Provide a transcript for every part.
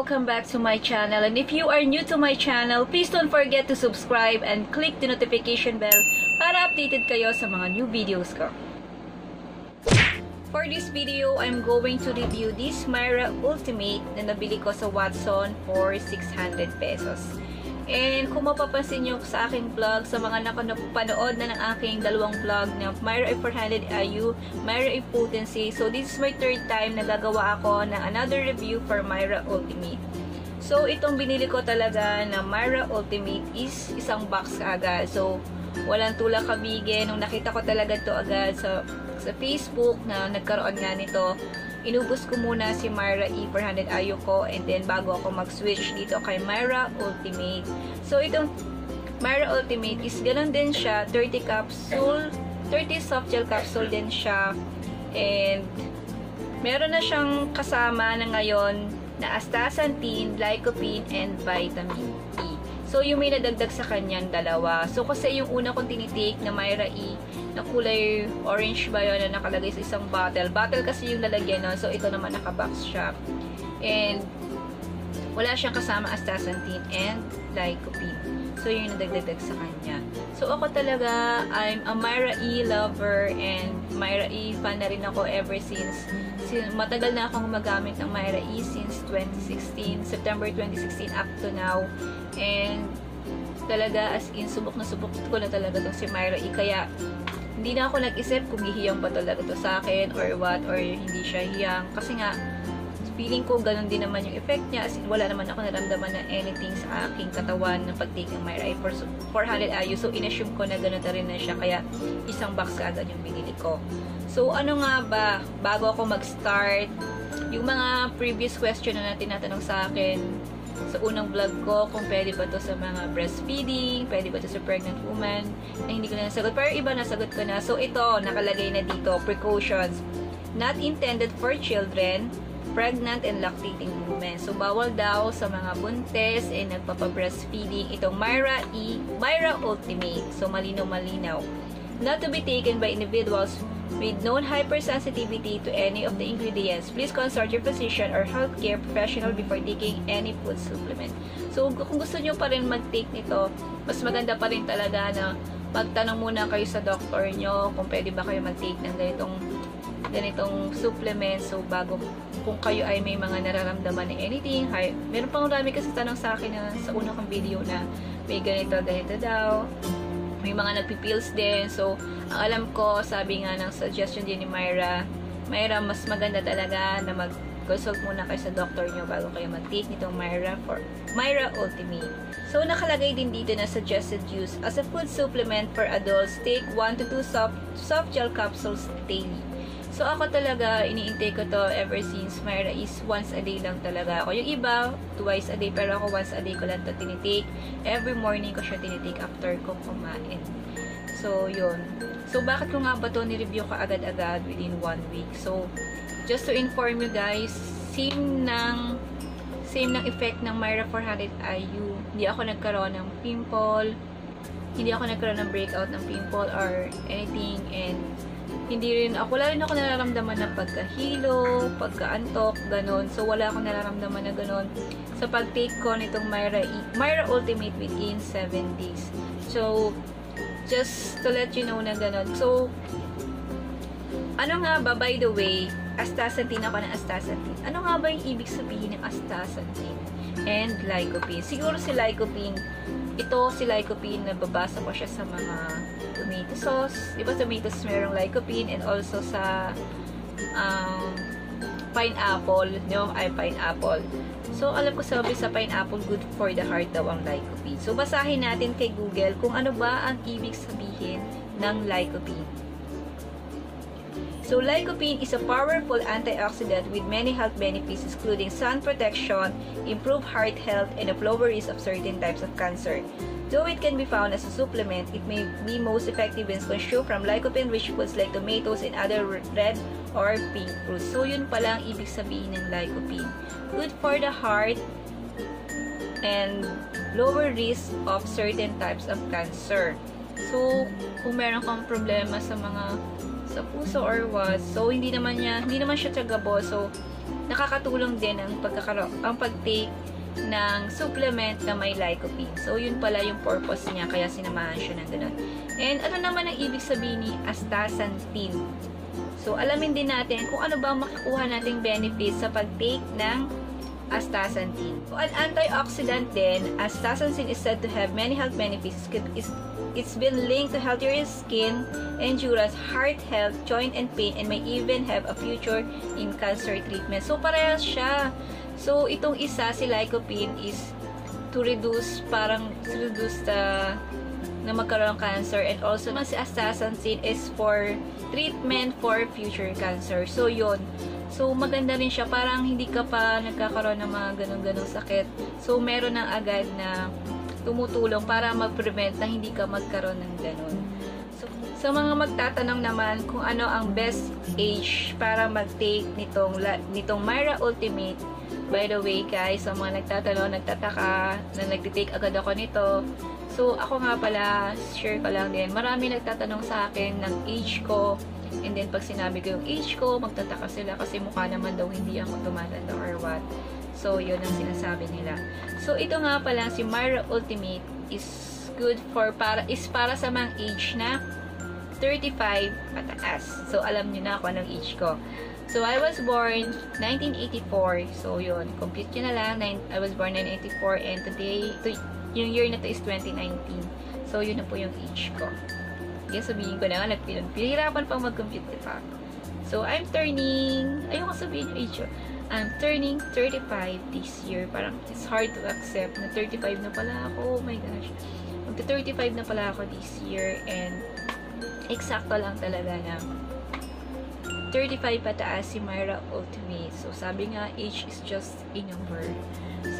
Welcome back to my channel, and if you are new to my channel, please don't forget to subscribe and click the notification bell para updated kayo sa mga new videos ko. For this video, I'm going to review this Myra Ultimate na nabili ko sa Watson for 600 pesos. And kung mapapansin nyo sa aking vlog, sa mga nakapanood na ng aking dalawang vlog na Myra E400 IU, Myra E-Potency, so this is my third time na gagawa ako ng another review for Myra Ultimate. So itong binili ko talaga na Myra Ultimate is isang box agad. So walang tulak kabigin. Nung nakita ko talaga to agad sa Facebook na nagkaroon nga nito, inubos ko muna si Myra E400 IU ko, and then bago ako mag-switch dito kay Myra Ultimate. So itong Myra Ultimate is ganun din siya, 30 soft gel capsule din siya, and meron na siyang kasama na ngayon na astaxanthin, lycopene, and vitamin E. So yung may nadagdag sa kanyang dalawa. So kasi yung una kong tinitake na Myra E na kulay orange ba yun na nakalagay sa isang bottle. Bottle kasi yung lalagyan nun. So ito naman nakabox siya. And wala siyang kasama astaxanthin and lycopene. So yun yung nadagdag sa kanya. So ako talaga, I'm a Myra E lover, and Myra E fan na rin ako ever since matagal na akong gumagamit ng Myra E since 2016, September 2016 up to now. And talaga as in subok na subok ko na talaga itong si Myra E, kaya hindi na ako nag-isip kung hihiyang ba talaga to sa akin or what, or hindi siya hiyang, kasi nga feeling ko ganun din naman yung effect niya, as in wala naman ako naramdaman na anything sa aking katawan ng pag-take ng Myra E 400 IU. So in-assume ko na ganun na rin na siya, kaya isang box agad yung binili ko. So ano nga ba, bago ako mag-start, yung mga previous question na tinatanong sa akin sa unang vlog ko, kung pwede ba to sa mga breastfeeding, pwede ba to sa pregnant woman, na hindi ko na nasagot, pero iba nasagot ko na. So ito, nakalagay na dito, precautions, not intended for children, pregnant and lactating women. So bawal daw sa mga buntes and nagpapa-breastfeeding itong Myra E, Myra Ultimate. So malinaw-malinaw. Not to be taken by individuals with known hypersensitivity to any of the ingredients. Please consult your physician or healthcare professional before taking any food supplement. So kung gusto nyo pa rin mag-take nito, mas maganda pa rin talaga na magtanong muna kayo sa doctor nyo kung pwede ba kayo mag-take ng ganitong supplement. So bago, kung kayo ay may mga nararamdaman na anything, meron pang marami kasi tanong sa akin na sa una kong video na may ganito daw, may mga nagpipills din. So ang alam ko, sabi nga ng suggestion din ni Myra, mas maganda talaga na mag-consult muna kayo sa doctor nyo bago kayo mag-take nitong Myra Ultimate. So nakalagay din dito na suggested use as a food supplement for adults. Take 1 to 2 soft gel capsules daily. So ako talaga, ini-intake ko to ever since Myra is once a day lang talaga ako. Yung iba, twice a day, pero ako once a day ko lang to tinitake. Every morning ko siya tinitake after ko kumain. So yun. So bakit ko nga ba to ni-review ka agad-agad within 1 week? So just to inform you guys, same ng effect ng Myra 400 IU. Hindi ako nagkaroon ng pimple, hindi ako nagkaroon ng breakout ng pimple or anything, and wala rin ako nararamdaman ng pagkahilo, pagkaantok, ganon. So, wala akong nararamdaman na ganon sa pag-take ko nitong Myra Ultimate within 7 days. So, just to let you know na ganon. So, ano nga ba, by the way, astaxanthin ako ng astaxanthin. Ano nga ba yung ibig sabihin ng astaxanthin and lycopene? Siguro si lycopene, ito si lycopene, nababasa ko siya sa mga tomato sauce. Di ba tomato sauce merong lycopene, and also sa pineapple, pineapple. So, alam ko sabi sa pineapple, good for the heart daw ang lycopene. So, basahin natin kay Google kung ano ba ang ibig sabihin ng lycopene. So, lycopene is a powerful antioxidant with many health benefits including sun protection, improved heart health, and a lower risk of certain types of cancer. Though it can be found as a supplement, it may be most effective when consumed from lycopene-rich foods like tomatoes and other red or pink fruits. So, yun pala ang ibig sabihin ng lycopene. Good for the heart and lower risk of certain types of cancer. So, kung meron kang problema sa puso or what, so hindi naman siya tagabo. So, nakakatulong din ang pag-take ng supplement na may lycopene. So, yun pala yung purpose niya, kaya sinamahan siya ng ganun. And ano naman ang ibig sabihin ni astaxanthin? So, alamin din natin kung ano ba makikuha nating benefits sa pag-take ng astaxanthin. So, an antioxidant din, astaxanthin is said to have many health benefits. It's been linked to healthier skin, endurance, heart health, joint and pain, and may even have a future in cancer treatment. So, parehas siya. So, itong isa, si lycopene, is to reduce na magkaroon ng cancer, and also si astaxanthin is for treatment for future cancer. So, yun. So, maganda rin siya. Parang hindi ka pa nagkakaroon ng mga ganun-ganung sakit. So, meron ng agad na tumutulong para mag-prevent na hindi ka magkaroon ng ganun. So, sa mga magtatanong naman kung ano ang best age para mag-take nitong Myra Ultimate, by the way guys, sa mga nagtatanong, nagtataka na nagtitake agad ako nito. So, ako nga pala, share ko lang din. Marami nagtatanong sa akin ng age ko. And then, pag sinabi ko yung age ko, magtataka sila kasi mukha naman daw hindi ako tumatanda or what. So, yun ang sinasabi nila. So, ito nga pala, si Myra Ultimate is good para sa mga age na 35 pataas. So, alam niyo na kung anong age ko. So, I was born 1984. So, yun. Compute nyo na lang. I was born 1984 and today, yung year na to is 2019. So, yun na po yung age ko. Kaya sabihin ko na nga, pinahirapan pang mag-compute pa. So, I'm turning, ayoko sabihin yung age ko. I'm turning 35 this year. Parang, it's hard to accept na 35 na pala ako. Oh my gosh. Magta-35 na pala ako this year. And, eksakto lang talaga na 35 pataas si Myra Ultimate. So, sabi nga, age is just a number.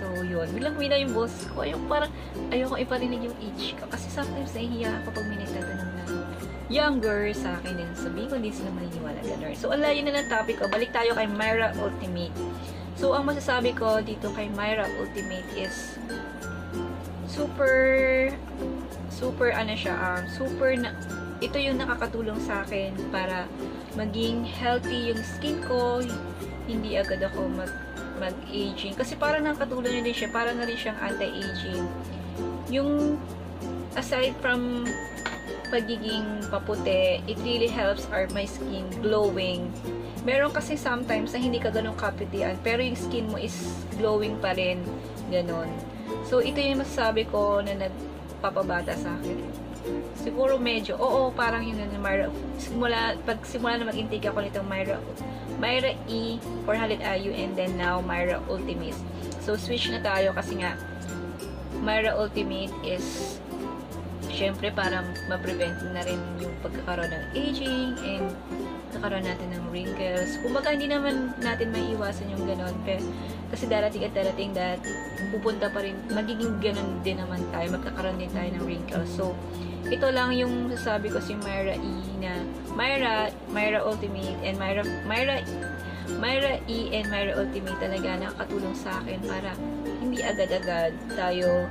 So, yun. Bilang-bila yung boss ko. Ayoko iparinig yung age ko. Kasi sometimes nahihiya ako pag may nagtatanong na younger sa akin. Then, sabihin ko, hindi sila maniniwala. Ganun. So, ang layo na ng topic ko. Balik tayo kay Myra Ultimate. So, ang masasabi ko dito kay Myra Ultimate is ito yung nakakatulong sa akin para maging healthy yung skin ko, hindi agad ako mag-aging. Kasi parang nakakatulong na din siya, parang na rin siyang anti-aging. Yung, aside from pagiging paputi, it really helps my skin glowing. Meron kasi sometimes na hindi ka ganun kaputian, pero yung skin mo is glowing pa rin, ganun. So, ito yung masasabi ko na nagpapabata sa akin. Siguro medyo, parang yun na Myra. Pagsimula na mag-intake ako nitong Myra E 400 IU and then now Myra Ultimate. So, switch na tayo kasi nga Myra Ultimate is syempre para ma-prevent na rin yung pagkakaroon ng aging and nakaroon natin ng wrinkles. Kumbaga, hindi naman natin may iwasan yung ganon. Kasi darating at darating pupunta pa rin, magiging ganon din naman tayo, magkakaroon din tayo ng wrinkles. So, ito lang yung sasabi ko si Myra E na Myra Ultimate and Myra E and Myra Ultimate talaga nakakatulong sa akin para hindi agad-agad tayo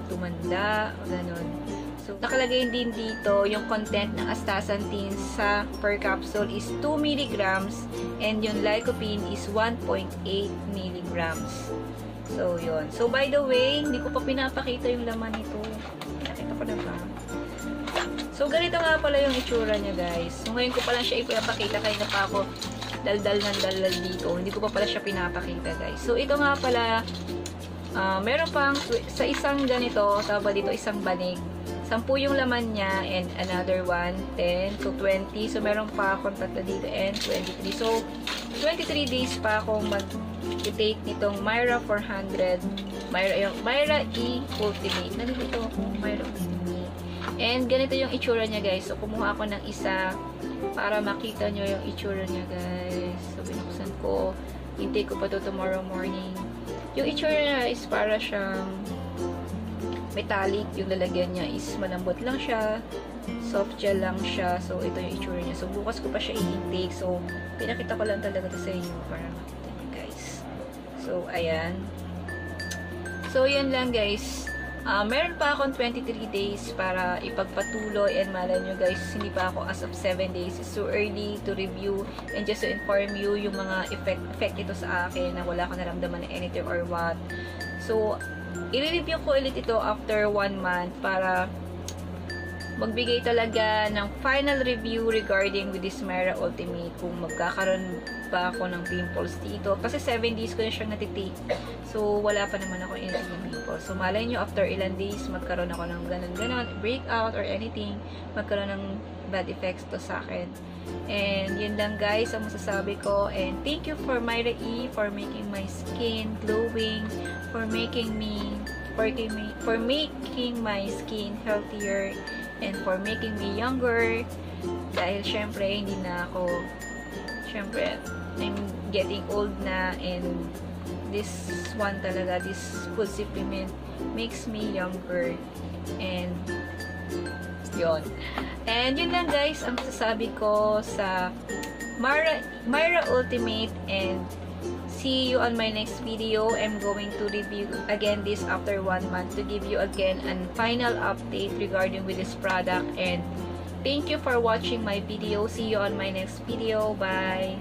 tumanda o ganon. So, nakalagay din dito yung content ng astaxanthin sa per capsule is 2 mg and yung lycopene is 1.8 mg. So, yun. So, by the way, hindi ko pa pinapakita yung laman nito. Nakita ko na ba? So, ganito nga pala yung itsura niya, guys. So, ngayon ko pa lang siya ipapakita. Kanina pa ako daldal dito. Hindi ko pa pala siya pinapakita, guys. So, ito nga pala Meron pang, sa isang ganito, tawag dito, isang banig. 10 yung laman niya, and another one, 10 to 20. So, meron pa akong tatlo dito, and 23. So, 23 days pa akong mag-take nitong Myra 400, Myra E Ultimate. Nalilito ako, Myra Ultimate. And ganito yung itsura niya, guys. So, kumuha ako ng isa para makita nyo yung itsura niya, guys. So, binuksan ko. Intake ko pa to tomorrow morning. Yung itsura niya is para siyang metallic. Yung lalagyan niya is malambot lang siya. Soft gel lang siya. So, ito yung itsura niya. So, bukas ko pa siya i-intake. So, pinakita ko lang talaga ito sa inyo para makita niyo, guys. So, ayan. So, yan lang, guys. Meron pa akong 23 days para ipagpatuloy, and malay nyo, guys, hindi pa ako as of 7 days. It's too early to review and just to inform you yung mga effect ito sa akin na wala akong naramdaman na anything or what. So, i-review ko ulit ito after 1 month para magbigay talaga ng final review regarding with this Myra Ultimate, kung magkakaroon ba ako ng pimples dito. Kasi 7 days ko na siyang natitake. So, wala pa naman ako in pimples. So, malay nyo, after ilang days, magkaroon ako ng ganon-ganon, breakout or anything, magkaroon ng bad effects to sa akin. And, yun lang, guys, ang masasabi ko. And, thank you for Myra E for making my skin glowing, for making my skin healthier, and for making me younger. Dahil syempre hindi na ako, syempre I'm getting old na, and this one talaga, this food supplement makes me younger. And yun. And yun lang, guys, ang sasabi ko sa Myra Ultimate. And see you on my next video. I'm going to review again this after 1 month to give you again a final update regarding with this product. And thank you for watching my video. See you on my next video. Bye.